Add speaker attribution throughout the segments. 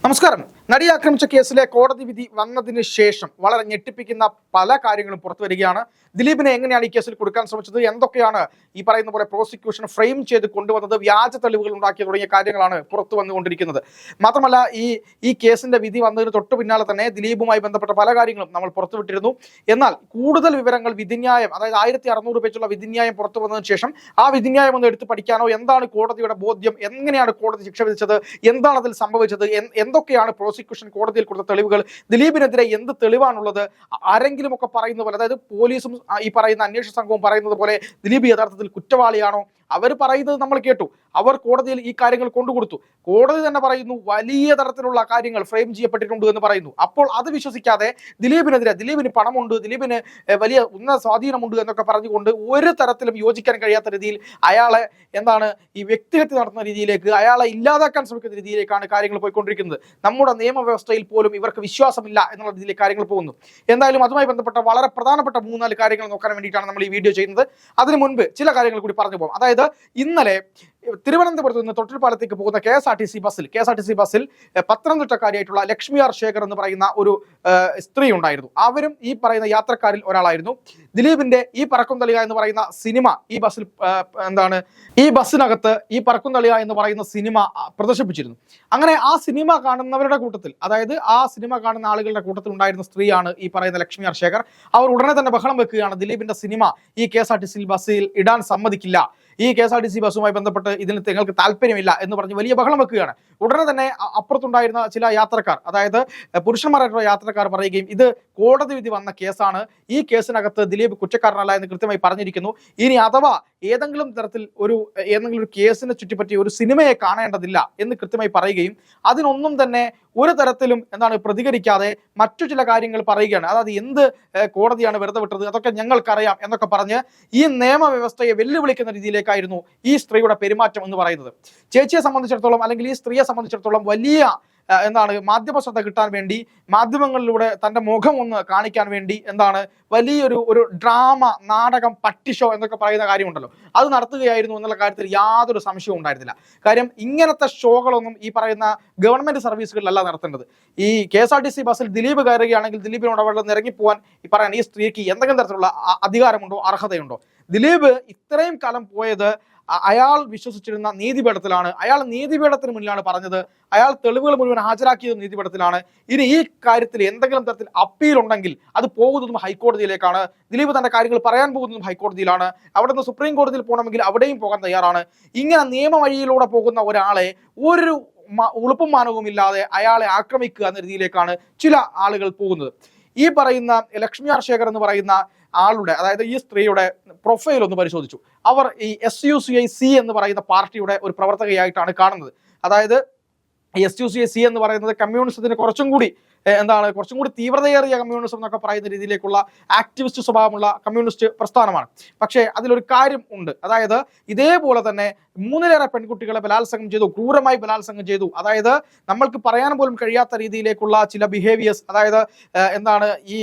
Speaker 1: നമസ്കാരം. നടിയെ ആക്രമിച്ച കേസിലെ കോടതി വിധി വന്നതിന് ശേഷം വളരെ ഞെട്ടിപ്പിക്കുന്ന പല കാര്യങ്ങളും പുറത്തു വരികയാണ്. ദിലീപിനെ എങ്ങനെയാണ് ഈ കേസിൽ കൊടുക്കാൻ ശ്രമിച്ചത്, എന്തൊക്കെയാണ് ഈ പറയുന്ന പോലെ പ്രോസിക്യൂഷൻ ഫ്രെയിം ചെയ്ത് കൊണ്ടുവന്നത്, വ്യാജ തെളിവുകൾ ഉണ്ടാക്കിയ തുടങ്ങിയ കാര്യങ്ങളാണ് പുറത്തു വന്നുകൊണ്ടിരിക്കുന്നത്. മാത്രമല്ല ഈ കേസിന്റെ വിധി വന്നതിന് തൊട്ടു പിന്നാലെ തന്നെ ദിലീപുമായി ബന്ധപ്പെട്ട പല കാര്യങ്ങളും നമ്മൾ പുറത്തുവിട്ടിരുന്നു. എന്നാൽ കൂടുതൽ വിവരങ്ങൾ വിധിന്യായം, അതായത് 1600 പേജുള്ള വിധിന്യായം പുറത്തു വന്നതിന് ശേഷം ആ വിധിന്യായം ഒന്ന് എടുത്ത് പഠിക്കാനോ, എന്താണ് കോടതിയുടെ ബോധ്യം, എങ്ങനെയാണ് കോടതി ശിക്ഷ വിധിച്ചത്, എന്താണ് അതിൽ സംഭവിച്ചത്, എന്തൊക്കെയാണ് പ്രോസിക്യൂഷൻ കോടതിയിൽ കൊടുത്ത തെളിവുകൾ, ദിലീപിനെതിരെ എന്ത് തെളിവാണുള്ളത്, ആരെങ്കിലും ഒക്കെ പറയുന്ന പോലെ, അതായത് പോലീസും ഈ പറയുന്ന അന്വേഷണ സംഘവും പറയുന്നത് പോലെ ദിലീപ് യഥാർത്ഥത്തിൽ കുറ്റവാളിയാണോ, അവർ പറയുന്നത് നമ്മൾ കേട്ടു. അവർ കോടതിയിൽ ഈ കാര്യങ്ങൾ കൊണ്ടുകൊടുത്തു. കോടതി തന്നെ പറയുന്നു വലിയ തരത്തിലുള്ള കാര്യങ്ങൾ ഫ്രെയിം ചെയ്യപ്പെട്ടിട്ടുണ്ട് എന്ന് പറയുന്നു. അപ്പോൾ അത് വിശ്വസിക്കാതെ ദിലീപിന് പണമുണ്ട്, ദിലീപിന് വലിയ ഉന്നത സ്വാധീനമുണ്ട് എന്നൊക്കെ പറഞ്ഞുകൊണ്ട് ഒരു തരത്തിലും യോജിക്കാൻ കഴിയാത്ത രീതിയിൽ അയാളെ ഈ വ്യക്തിഹത്യ നടത്തുന്ന രീതിയിലേക്ക്, അയാളെ ഇല്ലാതാക്കാൻ ശ്രമിക്കുന്ന രീതിയിലേക്കാണ് കാര്യങ്ങൾ പോയിക്കൊണ്ടിരിക്കുന്നത്. നമ്മുടെ നിയമവ്യവസ്ഥയിൽ പോലും ഇവർക്ക് വിശ്വാസമില്ല എന്നുള്ള രീതിയിലേക്ക് കാര്യങ്ങൾ പോകുന്നു. എന്തായാലും അതുമായി ബന്ധപ്പെട്ട വളരെ പ്രധാനപ്പെട്ട 3-4 കാര്യങ്ങൾ നോക്കാൻ വേണ്ടിയിട്ടാണ് നമ്മൾ ഈ വീഡിയോ ചെയ്യുന്നത്. അതിനു മുൻപ് ചില കാര്യങ്ങൾ കൂടി പറഞ്ഞു പോകാം. അതായത് ഇന്നലെ തിരുവനന്തപുരത്ത് നിന്ന് തൊട്ടിൽപ്പാലത്തേക്ക് പോകുന്ന K S R T C ബസ്സിൽ പത്തനംതിട്ടക്കാരിയായിട്ടുള്ള ലക്ഷ്മി ആർ ശേഖർ എന്ന് പറയുന്ന ഒരു സ്ത്രീ ഉണ്ടായിരുന്നു. അവരും ഈ പറയുന്ന യാത്രക്കാരിൽ ഒരാളായിരുന്നു. ദിലീപിന്റെ ഈ പറക്കും തളിക എന്ന് പറയുന്ന സിനിമ ഈ ബസ്സിനകത്ത് ഈ പറക്കും തളിക എന്ന് പറയുന്ന സിനിമ പ്രദർശിപ്പിച്ചിരുന്നു. അങ്ങനെ ആ സിനിമ കാണുന്നവരുടെ കൂട്ടത്തിൽ, അതായത് ആ സിനിമ കാണുന്ന ആളുകളുടെ കൂട്ടത്തിൽ ഉണ്ടായിരുന്ന സ്ത്രീയാണ് ഈ പറയുന്ന ലക്ഷ്മി ആർ ശേഖർ. അവർ ഉടനെ തന്നെ ബഹളം വെക്കുകയാണ്, ദിലീപിന്റെ സിനിമ ഈ KSRTC ബസ്സിൽ ഇടാൻ സമ്മതിക്കില്ല, ഈ KSRTC ബസ്സുമായി ബന്ധപ്പെട്ട് ഇതിന് നിങ്ങൾക്ക് താല്പര്യമില്ല എന്ന് പറഞ്ഞ് വലിയ ബഹളം വെക്കുകയാണ്. ഉടനെ തന്നെ അപ്പുറത്തുണ്ടായിരുന്ന ചില യാത്രക്കാർ, അതായത് പുരുഷന്മാരായിട്ടുള്ള യാത്രക്കാർ പറയുകയും, ഇത് കോടതി വിധി വന്ന കേസാണ്, ഈ കേസിനകത്ത് ദിലീപ് കുറ്റക്കാരനല്ല എന്ന് കൃത്യമായി പറഞ്ഞിരിക്കുന്നു. ഇനി അഥവാ ഏതെങ്കിലും തരത്തിൽ ഏതെങ്കിലും ഒരു കേസിനെ ചുറ്റിപ്പറ്റി ഒരു സിനിമയെ കാണേണ്ടതില്ല എന്ന് കൃത്യമായി പറയുകയും, അതിനൊന്നും തന്നെ ഒരു തരത്തിലും പ്രതികരിക്കാതെ മറ്റു ചില കാര്യങ്ങൾ പറയുകയാണ്. അതായത് എന്ത് കോടതിയാണ് വെറുതെ വിട്ടത്, അതൊക്കെ ഞങ്ങൾക്കറിയാം എന്നൊക്കെ പറഞ്ഞ് ഈ നിയമവ്യവസ്ഥയെ വെല്ലുവിളിക്കുന്ന രീതിയിലേക്കായിരുന്നു ഈ സ്ത്രീയുടെ പെരുമാറ്റം എന്ന് പറയുന്നത്. ചേച്ചിയെ സംബന്ധിച്ചിടത്തോളം, അല്ലെങ്കിൽ ഈ സ്ത്രീയെ സംബന്ധിച്ചിടത്തോളം വലിയ മാധ്യമ ശ്രദ്ധ കിട്ടാൻ വേണ്ടി, മാധ്യമങ്ങളിലൂടെ തന്റെ മുഖം ഒന്ന് കാണിക്കാൻ വേണ്ടി വലിയൊരു ഡ്രാമ, നാടകം, പട്ടി ഷോ എന്നൊക്കെ പറയുന്ന കാര്യമുണ്ടല്ലോ, അത് നടത്തുകയായിരുന്നു എന്നുള്ള കാര്യത്തിൽ യാതൊരു സംശയവും ഉണ്ടായിരുന്നില്ല. കാര്യം ഇങ്ങനത്തെ ഷോകളൊന്നും ഈ പറയുന്ന ഗവൺമെന്റ് സർവീസുകളിലല്ല നടത്തേണ്ടത്. ഈ KSRTC ബസ്സിൽ ദിലീപ് കയറുകയാണെങ്കിൽ ദിലീപിനോട് അവിടെ നിന്ന് ഇറങ്ങിപ്പോവാൻ ഈ സ്ത്രീക്ക് എന്തെങ്കിലും തരത്തിലുള്ള അധികാരമുണ്ടോ, അർഹതയുണ്ടോ? ദിലീപ് ഇത്രയും കാലം പോയത് അയാൾ വിശ്വസിച്ചിരുന്ന നീതിപീഠത്തിലാണ്. അയാൾ നീതിപീഠത്തിന് മുന്നിലാണ് പറഞ്ഞത്, അയാൾ തെളിവുകൾ മുഴുവൻ ഹാജരാക്കിയത് നീതിപീഠത്തിലാണ്. ഇനി ഈ കാര്യത്തിൽ എന്തെങ്കിലും തരത്തിൽ അപ്പീൽ ഉണ്ടെങ്കിൽ അത് പോകുന്നതും ഹൈക്കോടതിയിലേക്കാണ്. ദിലീപ് തന്റെ കാര്യങ്ങൾ പറയാൻ പോകുന്നതും ഹൈക്കോടതിയിലാണ്. അവിടെ നിന്ന് സുപ്രീം കോടതിയിൽ പോകണമെങ്കിൽ അവിടെയും പോകാൻ തയ്യാറാണ്. ഇങ്ങനെ നിയമവഴിയിലൂടെ പോകുന്ന ഒരാളെ ഒരു ഉളുപ്പും മാനവും ഇല്ലാതെ അയാളെ ആക്രമിക്കുക എന്ന രീതിയിലേക്കാണ് ചില ആളുകൾ പോകുന്നത്. ഈ പറയുന്ന ലക്ഷ്മി ആർ ശേഖർ എന്ന് പറയുന്ന ആളുടെ, അതായത് ഈ സ്ത്രീയുടെ പ്രൊഫൈൽ ഒന്ന് പരിശോധിച്ചു. അവർ ഈ SUCI-C എന്ന് പറയുന്ന പാർട്ടിയുടെ ഒരു പ്രവർത്തകയായിട്ടാണ് കാണുന്നത്. അതായത് SUCI-C എന്ന് പറയുന്നത് കമ്മ്യൂണിസത്തിന് കുറച്ചും കൂടി തീവ്രതയേറിയ കമ്മ്യൂണിസം എന്നൊക്കെ പറയുന്ന രീതിയിലേക്കുള്ള ആക്ടിവിസ്റ്റ് സ്വഭാവമുള്ള കമ്മ്യൂണിസ്റ്റ് പ്രസ്ഥാനമാണ്. പക്ഷേ അതിലൊരു കാര്യം ഉണ്ട്, അതായത് ഇതേപോലെ തന്നെ 3-ലേറെ പെൺകുട്ടികളെ ക്രൂരമായി ബലാത്സംഗം ചെയ്തു. അതായത് നമ്മൾക്ക് പറയാൻ പോലും കഴിയാത്ത രീതിയിലേക്കുള്ള ചില ബിഹേവിയേഴ്സ്, അതായത് ഈ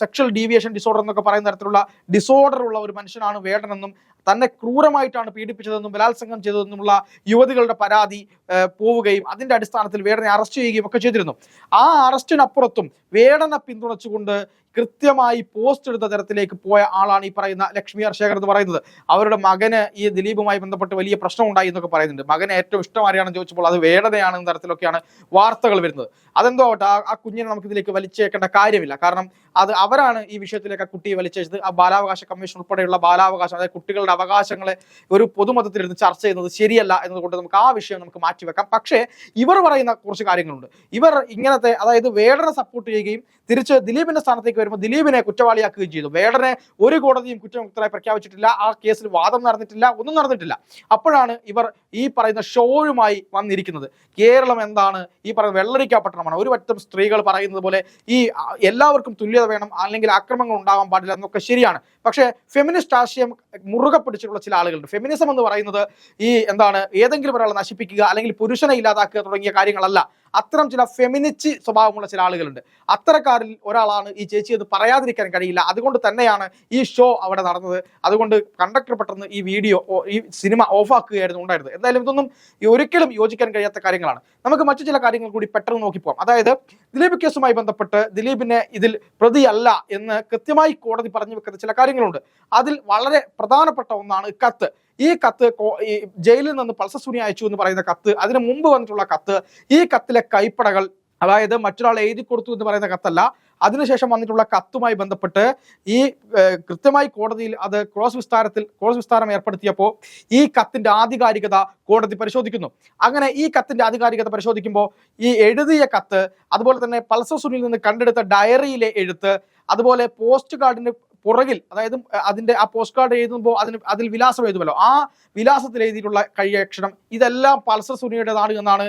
Speaker 1: സെക്ഷൽ ഡീവിയേഷൻ ഡിസോർഡർ എന്നൊക്കെ പറയുന്ന തരത്തിലുള്ള ഡിസോർഡർ ഉള്ള ഒരു മനുഷ്യനാണ് വേടനെന്നും, തന്നെ ക്രൂരമായിട്ടാണ് പീഡിപ്പിച്ചതെന്നും ബലാത്സംഗം ചെയ്തതെന്നുമുള്ള യുവതികളുടെ പരാതി പോവുകയും അതിന്റെ അടിസ്ഥാനത്തിൽ വേടനെ അറസ്റ്റ് ചെയ്യുകയും ഒക്കെ ചെയ്തിരുന്നു. ആ അറസ്റ്റിനപ്പുറത്തും വേടനെ പിന്തുണച്ചുകൊണ്ട് കൃത്യമായി പോസ്റ്റ് എടുത്ത തരത്തിലേക്ക് പോയ ആളാണ് ഈ പറയുന്ന ലക്ഷ്മി ആർ ശേഖർ എന്ന് പറയുന്നത്. അവരുടെ മകന് ഈ ദിലീപുമായി ബന്ധപ്പെട്ട് വലിയ പ്രശ്നം ഉണ്ടായി എന്നൊക്കെ പറയുന്നുണ്ട്. മകന് ഏറ്റവും ഇഷ്ടം ആരെയാണെന്ന് ചോദിച്ചപ്പോൾ അത് വേടനയാണെന്ന തരത്തിലൊക്കെയാണ് വാർത്തകൾ വരുന്നത്. അതെന്തോ ആ കുഞ്ഞിനെ നമുക്ക് ഇതിലേക്ക് വലിച്ചേക്കേണ്ട കാര്യമില്ല. കാരണം അവരാണ് ഈ വിഷയത്തിലേക്ക് ആ കുട്ടിയെ വലിച്ചത്. ആ ബാലാവകാശ കമ്മീഷൻ ഉൾപ്പെടെയുള്ള ബാലാവകാശം, അതായത് കുട്ടികളുടെ അവകാശങ്ങളെ ഒരു പൊതുമതത്തിലിരുന്ന് ചർച്ച ചെയ്യുന്നത് ശരിയല്ല എന്നതുകൊണ്ട് നമുക്ക് ആ വിഷയം മാറ്റിവെക്കാം. പക്ഷേ ഇവർ പറയുന്ന കുറച്ച് കാര്യങ്ങളുണ്ട്. ഇവർ ഇങ്ങനത്തെ, അതായത് വേടനെ സപ്പോർട്ട് ചെയ്യുകയും തിരിച്ച് ദിലീപിന്റെ സ്ഥാനത്തേക്ക് വരുമ്പോൾ ദിലീപിനെ കുറ്റവാളിയാക്കുകയും ചെയ്തു. വേടനെ ഒരു കോടതിയും കുറ്റമുക്തരായി പ്രഖ്യാപിച്ചിട്ടില്ല, ആ കേസിൽ വാദം നടന്നിട്ടില്ല, ഒന്നും നടന്നിട്ടില്ല. അപ്പോഴാണ് ഇവർ ഈ പറയുന്ന ഷോയുമായി വന്നിരിക്കുന്നത്. കേരളം ഈ പറയുന്ന വെള്ളരിക്ക പട്ടണമാണ്. ഒരു പറ്റം സ്ത്രീകൾ പറയുന്നത് പോലെ ഈ എല്ലാവർക്കും തുല്യത വേണം, അല്ലെങ്കിൽ ആക്രമണങ്ങൾ ഉണ്ടാവാൻ പാടില്ല എന്നൊക്കെ ശരിയാണ്. പക്ഷേ ഫെമിനിസ്റ്റ് ആശയം മുറുകെ പിടിച്ചിട്ടുള്ള ചില ആളുകളുണ്ട്. ഫെമിനിസം എന്ന് പറയുന്നത് ഏതെങ്കിലും ഒരാളെ നശിപ്പിക്കുക, അല്ലെങ്കിൽ പുരുഷനെ ഇല്ലാതാക്കുക തുടങ്ങിയ കാര്യങ്ങളല്ല. അത്തരം ചില ഫെമിനിസ്റ്റ് സ്വഭാവമുള്ള ചില ആളുകളുണ്ട്. അത്തരക്കാരിൽ ഒരാളാണ് ഈ ചേച്ചി. അത് പറയാതിരിക്കാൻ കഴിയില്ല. അതുകൊണ്ട് തന്നെയാണ് ഈ ഷോ അവിടെ നടന്നത്. അതുകൊണ്ട് കണ്ടക്ടർ പെട്ടെന്ന് ഈ സിനിമ ഓഫാക്കുകയായിരുന്നു ഉണ്ടായിരുന്നത്. എന്തായാലും ഇതൊന്നും ഒരിക്കലും യോജിക്കാൻ കഴിയാത്ത കാര്യങ്ങളാണ്. നമുക്ക് മറ്റു ചില കാര്യങ്ങൾ കൂടി പെട്ടെന്ന് നോക്കിപ്പോകാം. അതായത് ദിലീപ് കേസുമായി ബന്ധപ്പെട്ട് ദിലീപിനെ ഇതിൽ പ്രതിയല്ല എന്ന് കൃത്യമായി കോടതി പറഞ്ഞു വെക്കുന്ന ചില കാര്യങ്ങളുണ്ട്. അതിൽ വളരെ പ്രധാനപ്പെട്ട ഒന്നാണ് കത്ത്. ഈ കത്ത് ജയിലിൽ നിന്ന് പൾസർ സുനി അയച്ചു എന്ന് പറയുന്ന കത്ത്, അതിന് മുമ്പ് വന്നിട്ടുള്ള കത്ത്, ഈ കത്തിലെ കൈപ്പടകൾ, അതായത് മറ്റൊരാൾ എഴുതി കൊടുത്തു എന്ന് പറയുന്ന കത്തല്ല, അതിനുശേഷം വന്നിട്ടുള്ള കത്തുമായി ബന്ധപ്പെട്ട് ഈ കൃത്യമായി കോടതിയിൽ അത് ക്രോസ് വിസ്താരം ഏർപ്പെടുത്തിയപ്പോൾ ഈ കത്തിന്റെ ആധികാരികത കോടതി പരിശോധിക്കുന്നു. അങ്ങനെ ഈ കത്തിന്റെ ആധികാരികത പരിശോധിക്കുമ്പോൾ ഈ എഴുതിയ കത്ത്, അതുപോലെ തന്നെ പൾസർ സുനിയിൽ നിന്ന് കണ്ടെടുത്ത ഡയറിയിലെ എഴുത്ത്, അതുപോലെ പോസ്റ്റ് കാർഡിന് പുറകിൽ, അതായത് അതിന്റെ ആ പോസ്റ്റ് കാർഡ് എഴുതുമ്പോൾ അതിൽ വിലാസം എഴുതുമല്ലോ, ആ വിലാസത്തിൽ എഴുതിയിട്ടുള്ള കൈയക്ഷരം, ഇതെല്ലാം പൾസർ സുനിയുടേതാണ് എന്നാണ്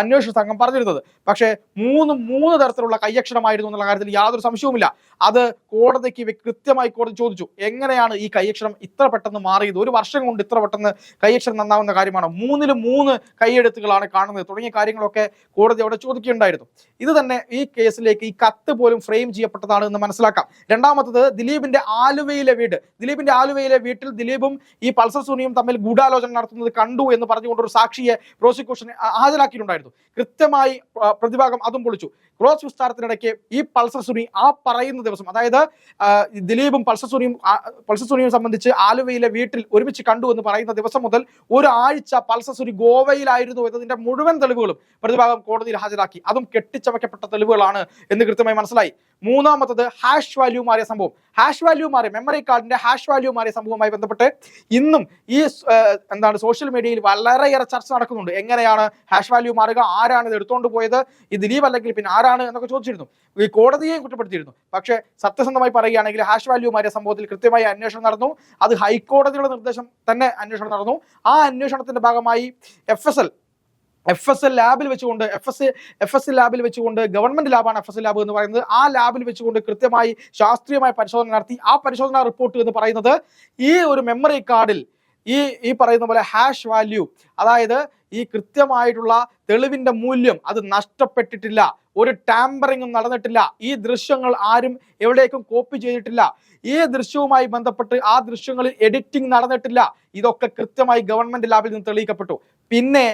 Speaker 1: അന്വേഷണ സംഘം പറഞ്ഞിരുന്നത്. പക്ഷേ മൂന്ന് തരത്തിലുള്ള കൈയക്ഷരമായിരുന്നു എന്നുള്ള കാര്യത്തിൽ യാതൊരു സംശയവുമില്ല. അത് കോടതിക്ക് കൃത്യമായി കോടതി ചോദിച്ചു, എങ്ങനെയാണ് ഈ കൈയക്ഷരം ഇത്ര പെട്ടെന്ന് മാറിയത്? ഒരു വർഷം കൊണ്ട് ഇത്ര പെട്ടെന്ന് കൈയക്ഷരം നന്നാവുന്ന കാര്യമാണ്? 3 കൈയെഴുത്തുകളാണ് കാണുന്നത് തുടങ്ങിയ കാര്യങ്ങളൊക്കെ കോടതി അവിടെ ചോദിക്കുകയുണ്ടായിരുന്നു. ഇത് തന്നെ ഈ കേസിലേക്ക് ഈ കത്ത് പോലും ഫ്രെയിം ചെയ്യപ്പെട്ടതാണ് എന്ന് മനസ്സിലാക്കാം. രണ്ടാമത്തത് ദിലീപിന്റെ ആലുവയിലെ വീട്ടിൽ ദിലീപും ഈ പൾസർ സുനിയും തമ്മിൽ ഗൂഢാലോചന നടത്തുന്നത് കണ്ടു എന്ന് പറഞ്ഞുകൊണ്ട് ഒരു സാക്ഷിയെ പ്രോസിക്യൂഷൻ ഹാജരാക്കിയിട്ടുണ്ടായിരുന്നു. കൃത്യമായി പ്രതിഭാഗം അതും പൊളിച്ചു. ക്രോസ് വിസ്താരത്തിനിടയ്ക്ക് ഈ പൾസർ സുനി ആ പറയുന്ന ദിവസം, അതായത് ദിലീപും പൾസർ സുനിയും സംബന്ധിച്ച് ആലുവയിലെ വീട്ടിൽ ഒരുമിച്ച് കണ്ടു എന്ന് പറയുന്ന ദിവസം മുതൽ ഒരാഴ്ച പൾസർ സുനി ഗോവയിലായിരുന്നു എന്നതിന്റെ മുഴുവൻ തെളിവുകളും പ്രതിഭാഗം കോടതിയിൽ ഹാജരാക്കി. അതും കെട്ടിച്ചമയ്ക്കപ്പെട്ട തെളിവുകളാണ് എന്ന് കൃത്യമായി മനസ്സിലായി. മൂന്നാമത്തത് ഹാഷ് വാല്യൂ മാറിയ സംഭവം. മെമ്മറി കാർഡിന്റെ ഹാഷ് വാല്യൂ മാറിയ സംഭവവുമായി ബന്ധപ്പെട്ട് ഇന്നും ഈ സോഷ്യൽ മീഡിയയിൽ വളരെയേറെ ചർച്ച നടക്കുന്നുണ്ട്. എങ്ങനെയാണ് ഹാഷ് വാല്യൂ മാറുക? ആരാണ് ഇത് എടുത്തുകൊണ്ട് പോയത്? ഈ ദിലീപ് അല്ലെങ്കിൽ പിന്നെ ആരാണ് എന്നൊക്കെ ചോദിച്ചിരുന്നു. ഈ കോടതിയെയും കുറ്റപ്പെടുത്തിയിരുന്നു. പക്ഷേ സത്യസന്ധമായി പറയുകയാണെങ്കിൽ ഹാഷ് വാല്യൂ മാറിയ സംഭവത്തിൽ കൃത്യമായി അന്വേഷണം നടന്നു. അത് ഹൈക്കോടതിയുടെ നിർദ്ദേശം തന്നെ അന്വേഷണം നടന്നു. ആ അന്വേഷണത്തിന്റെ ഭാഗമായി FSL ലാബിൽ വെച്ചുകൊണ്ട് ഗവൺമെന്റ് ലാബാണ് FSL ലാബ് എന്ന് പറയുന്നത്. ആ ലാബിൽ വെച്ചുകൊണ്ട് കൃത്യമായി ശാസ്ത്രീയമായ പരിശോധന നടത്തി. ആ പരിശോധനാ റിപ്പോർട്ട് എന്ന് പറയുന്നത് ഈ ഒരു മെമ്മറി കാർഡിൽ ഈ പറയുന്ന പോലെ ഹാഷ് വാല്യൂ, അതായത് ഈ കൃത്യമായിട്ടുള്ള തെളിവിന്റെ മൂല്യം അത് നഷ്ടപ്പെട്ടിട്ടില്ല. ഒരു ടാമ്പറിങ്ങും നടന്നിട്ടില്ല. ഈ ദൃശ്യങ്ങൾ ആരും എവിടേക്കും കോപ്പി ചെയ്തിട്ടില്ല. ഈ ദൃശ്യവുമായി ബന്ധപ്പെട്ട് ആ ദൃശ്യങ്ങളിൽ എഡിറ്റിംഗ് നടന്നിട്ടില്ല. ഇതൊക്കെ കൃത്യമായി ഗവൺമെന്റ് ലാബിൽ നിന്ന് തെളിയിക്കപ്പെട്ടു. പിന്നെ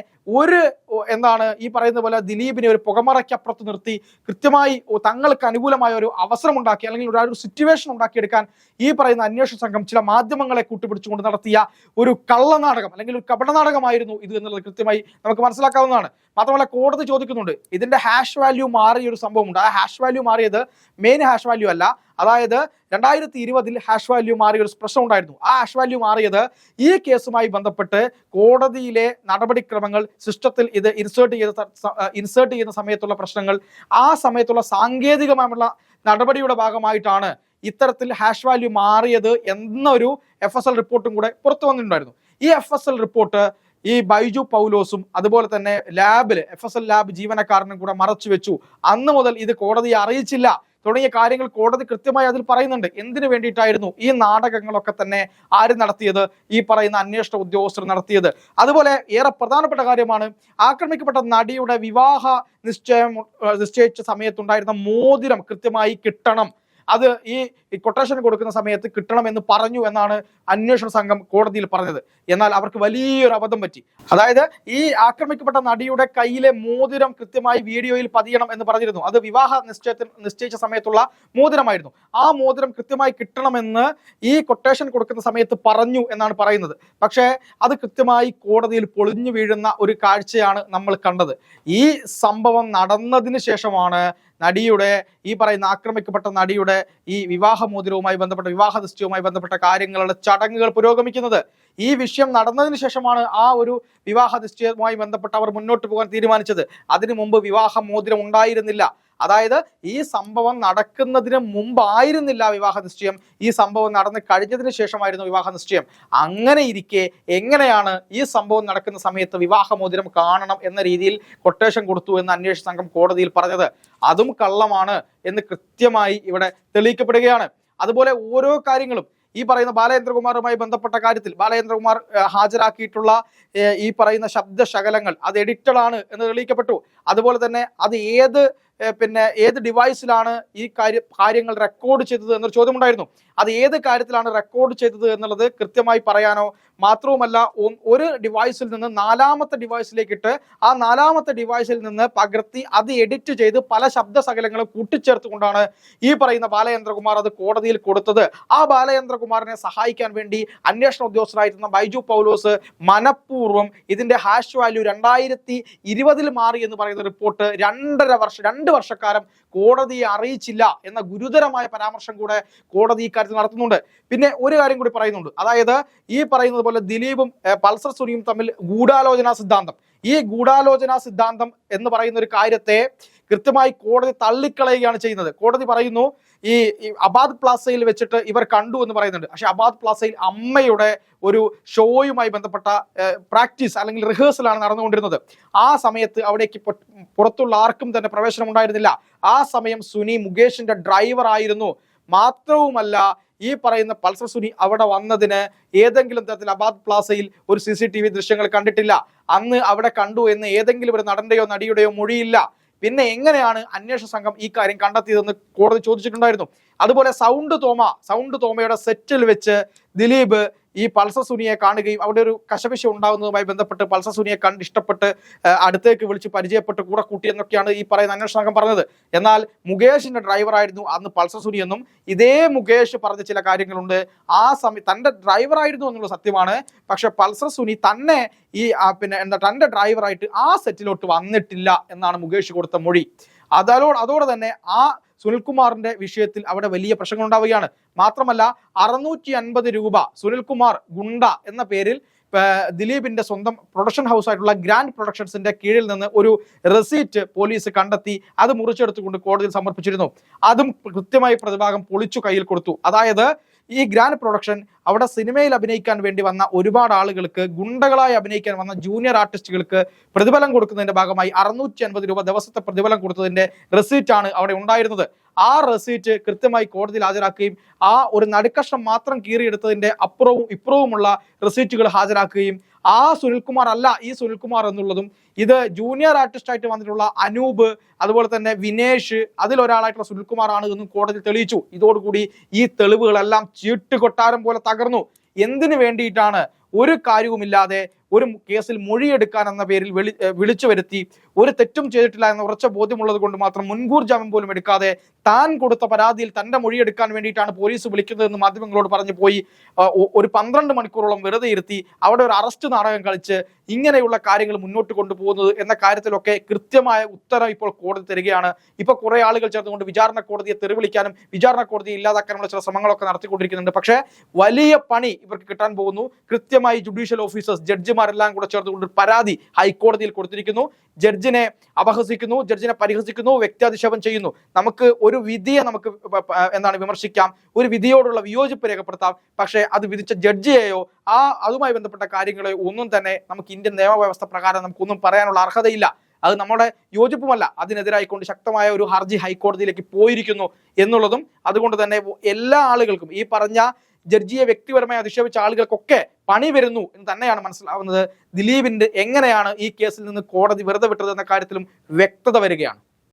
Speaker 1: ഈ പറയുന്ന പോലെ ദിലീപിനെ ഒരു പുകമറയ്ക്കപ്പുറത്ത് നിർത്തി കൃത്യമായി തങ്ങൾക്ക് അനുകൂലമായ ഒരു അവസരം ഉണ്ടാക്കി, അല്ലെങ്കിൽ ഒരു സിറ്റുവേഷൻ ഉണ്ടാക്കിയെടുക്കാൻ ഈ പറയുന്ന അന്വേഷണ സംഘം ചില മാധ്യമങ്ങളെ കൂട്ടുപിടിച്ചുകൊണ്ട് നടത്തിയ ഒരു കള്ളനാടകം അല്ലെങ്കിൽ ഒരു കപടനാടകമായിരുന്നു ഇത് എന്നുള്ളത് കൃത്യമായി നമുക്ക് മനസ്സിലാക്കാവുന്നതാണ്. മാത്രമല്ല കോടതി ചോദിക്കുന്നുണ്ട്, ഇതിന്റെ ഹാഷ് വാല്യൂ മാറിയ ഒരു സംഭവമുണ്ട്. ആ ഹാഷ് വാല്യൂ മാറിയത് മെയിൻ ഹാഷ് വാല്യൂ അല്ല. അതായത് 2020 ഹാഷ് വാല്യൂ മാറിയ ഒരു പ്രശ്നം ഉണ്ടായിരുന്നു. ആ ഹാഷ് വാല്യൂ മാറിയത് ഈ കേസുമായി ബന്ധപ്പെട്ട് കോടതിയിലെ നടപടിക്രമങ്ങൾ സിസ്റ്റത്തിൽ ഇത് ഇൻസേർട്ട് ചെയ്യുന്ന സമയത്തുള്ള പ്രശ്നങ്ങൾ, ആ സമയത്തുള്ള സാങ്കേതികമായുള്ള നടപടിയുടെ ഭാഗമായിട്ടാണ് ഇത്തരത്തിൽ ഹാഷ് വാല്യൂ മാറിയത് എന്നൊരു FSL റിപ്പോർട്ടും കൂടെ പുറത്തു വന്നിട്ടുണ്ടായിരുന്നു. ഈ FSL റിപ്പോർട്ട് ഈ ബൈജു പൗലോസും അതുപോലെ തന്നെ FSL ലാബ് ജീവനക്കാരനും കൂടെ മറച്ചു വെച്ചു. അന്ന് മുതൽ ഇത് കോടതിയെ അറിയിച്ചില്ല തുടങ്ങിയ കാര്യങ്ങൾ കോടതി കൃത്യമായി അതിൽ പറയുന്നുണ്ട്. എന്തിനു വേണ്ടിയിട്ടായിരുന്നു ഈ നാടകങ്ങളൊക്കെ തന്നെ ആര് നടത്തിയത്? ഈ പറയുന്ന അന്വേഷണ ഉദ്യോഗസ്ഥർ നടത്തിയത്. അതുപോലെ ഏറെ പ്രധാനപ്പെട്ട കാര്യമാണ് ആക്രമിക്കപ്പെട്ട നടിയുടെ വിവാഹ നിശ്ചയിച്ച സമയത്തുണ്ടായിരുന്ന മോതിരം കൃത്യമായി കിട്ടണം. അത് ഈ കൊട്ടേഷൻ കൊടുക്കുന്ന സമയത്ത് കിട്ടണമെന്ന് പറഞ്ഞു എന്നാണ് അന്വേഷണ സംഘം കോടതിയിൽ പറഞ്ഞത്. എന്നാൽ അവർക്ക് വലിയൊരു അബദ്ധം പറ്റി. അതായത് ഈ ആക്രമിക്കപ്പെട്ട നടിയുടെ കയ്യിലെ മോതിരം കൃത്യമായി വീഡിയോയിൽ പതിയണം എന്ന് പറഞ്ഞിരുന്നു. അത് വിവാഹ നിശ്ചയിച്ച സമയത്തുള്ള മോതിരമായിരുന്നു. ആ മോതിരം കൃത്യമായി കിട്ടണമെന്ന് ഈ കൊട്ടേഷൻ കൊടുക്കുന്ന സമയത്ത് പറഞ്ഞു എന്നാണ് പറയുന്നത്. പക്ഷേ അത് കൃത്യമായി കോടതിയിൽ പൊളിഞ്ഞു വീഴുന്ന ഒരു കാഴ്ചയാണ് നമ്മൾ കണ്ടത്. ഈ സംഭവം നടന്നതിന് ശേഷമാണ് ഈ പറയുന്ന ആക്രമിക്കപ്പെട്ട നടിയുടെ ഈ വിവാഹമോതിരവുമായി ബന്ധപ്പെട്ട വിവാഹ നിശ്ചയവുമായി ബന്ധപ്പെട്ട കാര്യങ്ങളുടെ ചടങ്ങുകൾ പുരോഗമിക്കുന്നത്. ഈ വിഷയം നടന്നതിന് ശേഷമാണ് ആ ഒരു വിവാഹ നിശ്ചയവുമായി ബന്ധപ്പെട്ട് അവർ മുന്നോട്ട് പോകാൻ തീരുമാനിച്ചത്. അതിനു മുമ്പ് വിവാഹ മോതിരം ഉണ്ടായിരുന്നില്ല. അതായത് ഈ സംഭവം നടക്കുന്നതിന് മുമ്പായിരുന്നില്ല വിവാഹ നിശ്ചയം, ഈ സംഭവം നടന്ന് കഴിഞ്ഞതിന് ശേഷമായിരുന്നു വിവാഹ നിശ്ചയം. അങ്ങനെ ഇരിക്കെ എങ്ങനെയാണ് ഈ സംഭവം നടക്കുന്ന സമയത്ത് വിവാഹമോതിരം കാണണം എന്ന രീതിയിൽ കൊട്ടേഷൻ കൊടുത്തു എന്ന് അന്വേഷണ സംഘം കോടതിയിൽ പറഞ്ഞത്? അതും കള്ളമാണ് എന്ന് കൃത്യമായി ഇവിടെ തെളിയിക്കപ്പെടുകയാണ്. അതുപോലെ ഓരോ കാര്യങ്ങളും ഈ പറയുന്ന ബാലചന്ദ്രകുമാറുമായി ബന്ധപ്പെട്ട കാര്യത്തിൽ ബാലചന്ദ്രകുമാർ ഹാജരാക്കിയിട്ടുള്ള ഈ പറയുന്ന ശബ്ദശകലങ്ങൾ അത് എഡിറ്റഡ് ആണ് എന്ന് തെളിയിക്കപ്പെട്ടു. അതുപോലെ തന്നെ അത് ഏത് ഡിവൈസിലാണ് ഈ കാര്യങ്ങൾ റെക്കോർഡ് ചെയ്തത് എന്നൊരു ചോദ്യമുണ്ടായിരുന്നു. അത് ഏത് കാര്യത്തിലാണ് റെക്കോർഡ് ചെയ്തത് എന്നുള്ളത് കൃത്യമായി പറയാനോ, മാത്രവുമല്ല ഒരു ഡിവൈസിൽ നിന്ന് 4ാമത്തെ ഡിവൈസിലേക്ക് ഇട്ട് ആ 4ാമത്തെ ഡിവൈസിൽ നിന്ന് പകർത്തി അത് എഡിറ്റ് ചെയ്ത് പല ശബ്ദ സകലങ്ങളും കൂട്ടിച്ചേർത്തുകൊണ്ടാണ് ഈ പറയുന്ന ബാലചന്ദ്രകുമാർ അത് കോടതിയിൽ കൊടുത്തത്. ആ ബാലചന്ദ്രകുമാറിനെ സഹായിക്കാൻ വേണ്ടി അന്വേഷണ ഉദ്യോഗസ്ഥരായിരുന്ന ബൈജു പൗലോസ് മനഃപൂർവ്വം ഇതിന്റെ ഹാഷ് വാല്യൂ 2020 മാറി എന്ന് പറയുന്ന റിപ്പോർട്ട് 2 വർഷക്കാലം കോടതിയെ അറിയിച്ചില്ല എന്ന ഗുരുതരമായ പരാമർശം കൂടെ കോടതി ഇക്കാര്യത്തിൽ നടത്തുന്നുണ്ട്. പിന്നെ ഒരു കാര്യം കൂടി പറയുന്നുണ്ട്, അതായത് ഈ പറയുന്നത് പോലെ ദിലീപും പൾസർ സുനിയും തമ്മിൽ ഗൂഢാലോചനാ സിദ്ധാന്തം, ഈ ഗൂഢാലോചനാ സിദ്ധാന്തം എന്ന് പറയുന്ന ഒരു കാര്യത്തെ കൃത്യമായി കോടതി തള്ളിക്കളയുകയാണ് ചെയ്യുന്നത്. കോടതി പറയുന്നു ഈ അബാദ് പ്ലാസയിൽ വെച്ചിട്ട് ഇവർ കണ്ടു എന്ന് പറയുന്നുണ്ട്. പക്ഷെ അബാദ് പ്ലാസയിൽ അമ്മയുടെ ഒരു ഷോയുമായി ബന്ധപ്പെട്ട പ്രാക്ടീസ് അല്ലെങ്കിൽ റിഹേഴ്സലാണ് നടന്നുകൊണ്ടിരുന്നത്. ആ സമയത്ത് അവിടേക്ക് പുറത്തുള്ള ആർക്കും തന്നെ പ്രവേശനം ഉണ്ടായിരുന്നില്ല. ആ സമയം സുനി മുകേഷിന്റെ ഡ്രൈവർ ആയിരുന്നു. മാത്രവുമല്ല, ഈ പറയുന്ന പൾസർ സുനി അവിടെ വന്നതിന് ഏതെങ്കിലും തരത്തിൽ അബാദ് പ്ലാസയിൽ ഒരു CCTV ദൃശ്യങ്ങൾ കണ്ടിട്ടില്ല. അന്ന് അവിടെ കണ്ടു എന്ന് ഏതെങ്കിലും ഒരു നടന്റെയോ നടിയുടെയോ മൊഴിയില്ല. പിന്നെ എങ്ങനെയാണ് അന്വേഷണ സംഘം ഈ കാര്യം കണ്ടെത്തിയതെന്ന് കോടതി ചോദിച്ചിട്ടുണ്ടായിരുന്നു. അതുപോലെ സൗണ്ട് തോമയുടെ സെറ്റിൽ വെച്ച് ദിലീപ് ഈ പൾസർ സുനിയെ കാണുകയും അവിടെ ഒരു കശപിശ ഉണ്ടാകുന്നതുമായി ബന്ധപ്പെട്ട് പൾസർ സുനിയെ കണ്ട് ഇഷ്ടപ്പെട്ട് അടുത്തേക്ക് വിളിച്ച് പരിചയപ്പെട്ട് കൂടെ കൂട്ടി എന്നൊക്കെയാണ് ഈ പറയുന്ന അന്വേഷണ സംഘം പറഞ്ഞത്. എന്നാൽ മുകേഷിന്റെ ഡ്രൈവറായിരുന്നു അന്ന് പൾസർ സുനി എന്നും ഇതേ മുകേഷ് പറഞ്ഞ ചില കാര്യങ്ങളുണ്ട്. ആ സമയം തന്റെ ഡ്രൈവറായിരുന്നു എന്നുള്ള സത്യമാണ്. പക്ഷെ പൾസർ സുനി തന്നെ ഈ തന്റെ ഡ്രൈവറായിട്ട് ആ സെറ്റിലോട്ട് വന്നിട്ടില്ല എന്നാണ് മുകേഷ് കൊടുത്ത മൊഴി. അതോടെ തന്നെ ആ സുനിൽകുമാറിന്റെ വിഷയത്തിൽ അവിടെ വലിയ പ്രശ്നങ്ങൾ ഉണ്ടാവുകയാണ്. മാത്രമല്ല 650 രൂപ സുനിൽകുമാർ ഗുണ്ട എന്ന പേരിൽ ദിലീപിന്റെ സ്വന്തം പ്രൊഡക്ഷൻ ഹൗസ് ആയിട്ടുള്ള ഗ്രാൻഡ് പ്രൊഡക്ഷൻസിന്റെ കീഴിൽ നിന്ന് ഒരു റെസീറ്റ് പോലീസ് കണ്ടെത്തി അത് മുറിച്ചെടുത്തുകൊണ്ട് കോടതിയിൽ സമർപ്പിച്ചിരുന്നു. അതും കൃത്യമായി പ്രതിഭാഗം പൊളിച്ചു കയ്യിൽ കൊടുത്തു. അതായത് ഈ ഗ്രാൻഡ് പ്രൊഡക്ഷൻ അവിടെ സിനിമയിൽ അഭിനയിക്കാൻ വേണ്ടി വന്ന ഒരുപാട് ആളുകൾക്ക്, ഗുണ്ടകളായി അഭിനയിക്കാൻ വന്ന ജൂനിയർ ആർട്ടിസ്റ്റുകൾക്ക് പ്രതിഫലം കൊടുക്കുന്നതിന്റെ ഭാഗമായി 650 രൂപ ദിവസത്തെ പ്രതിഫലം കൊടുത്തതിന്റെ റെസീറ്റാണ് അവിടെ ഉണ്ടായിരുന്നത്. ആ റെസീറ്റ് കൃത്യമായി കോടതിയിൽ ഹാജരാക്കുകയും ആ ഒരു നടുക്കഷ്ണം മാത്രം കീറിയെടുത്തതിന്റെ അപ്പുറവും ഇപ്പുറവുമുള്ള റെസീറ്റുകൾ ഹാജരാക്കുകയും ആ സുനിൽകുമാർ അല്ല ഈ സുനിൽകുമാർ എന്നുള്ളതും ഇത് ജൂനിയർ ആർട്ടിസ്റ്റ് ആയിട്ട് വന്നിട്ടുള്ള അനൂപ്, അതുപോലെ തന്നെ വിനേഷ്, അതിലൊരാളായിട്ടുള്ള സുനിൽകുമാർ ആണ് എന്നും കോടതി തെളിയിച്ചു. ഇതോടുകൂടി ഈ തെളിവുകളെല്ലാം ചീട്ടുകൊട്ടാരം പോലെ തകർന്നു. എന്തിനു വേണ്ടിയിട്ടാണ്? ഒരു കാര്യവുമില്ലാതെ ഒരു കേസിൽ മൊഴിയെടുക്കാൻ എന്ന പേരിൽ വിളിച്ചു വരുത്തി ഒരു തെറ്റും ചെയ്തിട്ടില്ല എന്ന ഉറച്ച ബോധ്യമുള്ളത് കൊണ്ട് മാത്രം മുൻകൂർ ജാമ്യം പോലും എടുക്കാതെ താൻ കൊടുത്ത പരാതിയിൽ തന്റെ മൊഴിയെടുക്കാൻ വേണ്ടിയിട്ടാണ് പോലീസ് വിളിക്കുന്നതെന്ന് മാധ്യമങ്ങളോട് പറഞ്ഞു പോയി ഒരു 12 മണിക്കൂറോളം വെറുതെ ഇരുത്തി അവിടെ ഒരു അറസ്റ്റ് നാടകം കളിച്ച് ഇങ്ങനെയുള്ള കാര്യങ്ങൾ മുന്നോട്ട് കൊണ്ടുപോകുന്നത് എന്ന കാര്യത്തിലൊക്കെ കൃത്യമായ ഉത്തരം ഇപ്പോൾ കോടതി തരികയാണ്. ഇപ്പൊ കുറെ ആളുകൾ ചേർന്നുകൊണ്ട് വിചാരണ കോടതിയെ തെറിവിളിക്കാനും വിചാരണ കോടതിയെ ഇല്ലാതാക്കാനുള്ള ചില ശ്രമങ്ങളൊക്കെ നടത്തിക്കൊണ്ടിരിക്കുന്നുണ്ട്. പക്ഷേ വലിയ പണി ഇവർക്ക് കിട്ടാൻ പോകുന്നു. കൃത്യമായി ജുഡീഷ്യൽ ഓഫീസേഴ്സ്, ജഡ്ജിമാരെല്ലാം കൂടെ ചേർന്നുകൊണ്ട് പരാതി ഹൈക്കോടതിയിൽ കൊടുത്തിരിക്കുന്നു. ജഡ്ജിനെ അപഹസിക്കുന്നു, ജഡ്ജിനെ പരിഹസിക്കുന്നു, വ്യക്തിയാധിക്ഷേപം ചെയ്യുന്നു. നമുക്ക് ഒരു വിധിയെ വിമർശിക്കാം, ഒരു വിധിയോടുള്ള വിയോജിപ്പ് രേഖപ്പെടുത്താം. പക്ഷേ അത് വിധിച്ച ജഡ്ജിയെയോ അതുമായി ബന്ധപ്പെട്ട കാര്യങ്ങളെയോ ഒന്നും തന്നെ നമുക്ക് ഇന്ത്യൻ നിയമവ്യവസ്ഥ പ്രകാരം നമുക്കൊന്നും പറയാനുള്ള അർഹതയില്ല. അത് നമ്മുടെ യോജിപ്പുമല്ല. അതിനെതിരായിക്കൊണ്ട് ശക്തമായ ഒരു ഹർജി ഹൈക്കോടതിയിലേക്ക് പോയിരിക്കുന്നു എന്നുള്ളതും അതുകൊണ്ട് തന്നെ എല്ലാ ആളുകൾക്കും ഈ പറഞ്ഞ ജഡ്ജിയെ വ്യക്തിപരമായി അധിക്ഷേപിച്ച ആളുകൾക്കൊക്കെ പണി വരുന്നു എന്ന് തന്നെയാണ് മനസ്സിലാവുന്നത്. ദിലീപിന്റെ എങ്ങനെയാണ് ഈ കേസിൽ നിന്ന് കോടതി വെറുതെ വിട്ടത് എന്ന കാര്യത്തിലും വ്യക്തത വരികയാണ്.